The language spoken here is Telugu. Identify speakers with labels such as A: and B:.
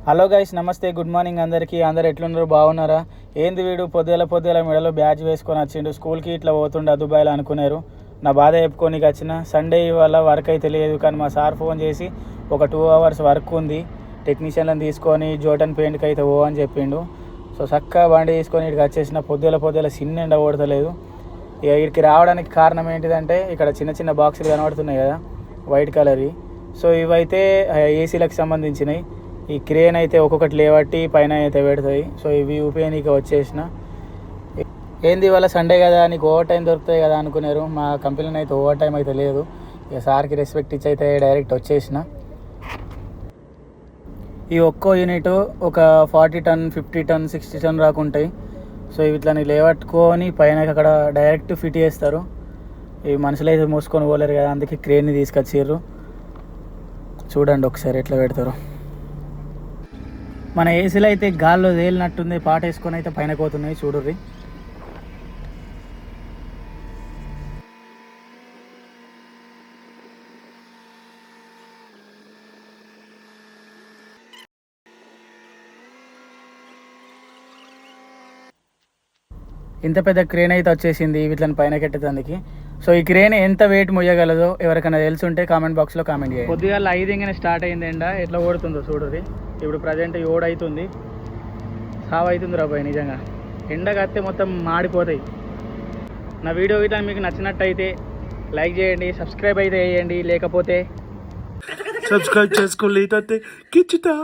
A: హలో గైస్, నమస్తే, గుడ్ మార్నింగ్ అందరికీ. అందరు ఎట్లున్నారు, బాగున్నారా? ఏంది వీడు పొద్దుల మెడలో బ్యాచ్ వేసుకొని వచ్చిండు, స్కూల్కి ఇట్లా పోతుండే దుబాయ్లో అనుకున్నారు. నా బాధ చెప్పుకోనికి వచ్చిన. సండే ఇవాళ వర్క్ అయితే లేదు, కానీ మా సార్ ఫోన్ చేసి ఒక 2 hours వర్క్ ఉంది, టెక్నీషియన్లను తీసుకొని జోటన్ పెయింట్కి అయితే ఓ అని చెప్పిండు. సో చక్కగా బండి తీసుకొని ఇక్కడికి వచ్చేసిన. పొద్దుల సిన్న ఎండ కొడతలేదు. ఇక ఇక్కడికి రావడానికి కారణం ఏంటిదంటే, ఇక్కడ చిన్న చిన్న బాక్సులు కనబడుతున్నాయి కదా వైట్ కలర్వి. సో ఇవైతే ఏసీలకు సంబంధించినవి. ఈ క్రేన్ అయితే ఒక్కొక్కటి లేవట్టి పైన అయితే పెడుతుంది. సో ఇవి ఉపయోగనికి వచ్చేసిన. ఏంది ఇవాళ సండే కదా, నీకు ఓవర్ టైం దొరుకుతాయి కదా అనుకున్నారు. మా కంపెనీలో అయితే ఓవర్ టైం అయితే లేదు. ఇక సార్కి రెస్పెక్ట్ ఇచ్చి అయితే డైరెక్ట్ వచ్చేసిన. ఈ ఒక్కో యూనిట్ ఒక 40 ton 50 ton 60 ton రాకుంటాయి. సో వీటిని లేవట్టుకొని పైన అక్కడ డైరెక్ట్ ఫిట్ చేస్తారు. ఈ మనుషులు అయితే మోసుకొని పోలేరు కదా, అందుకే క్రేన్ని తీసుకొచ్చారు. చూడండి ఒకసారి ఎట్లా పెడతారు. మన ఏసీలో అయితే గాల్లో తేలినట్టుంది, పాట వేసుకొని అయితే పైన పోతున్నాయి. చూడుర్రి. ఇంత పెద్ద క్రేన్ అయితే వచ్చేసింది వీటిని పైన కెట్టేందుకు. సో ఈ క్రేన్ ఎంత వెయిట్ మొయ్యగలదో ఎవరికైనా తెలుసుంటే కామెంట్ బాక్స్లో కామెంట్ చేయండి. పొద్దుగాల 5 స్టార్ట్ అయింది ఎండ, ఎట్లా ఓడుతుందో చూడుర్రి. ఇప్పుడు ప్రజెంట్ 7 అవుతుంది. సావ్ అవుతుంది రాబాయ్, నిజంగా ఎండ కత్తే మొత్తం మాడిపోతాయి. నా వీడియో ఇట్లా మీకు నచ్చినట్టయితే లైక్ చేయండి, సబ్స్క్రైబ్ అయితే చేయండి, లేకపోతే
B: సబ్స్క్రైబ్ చేసుకోలేదు కిచ్చుతా.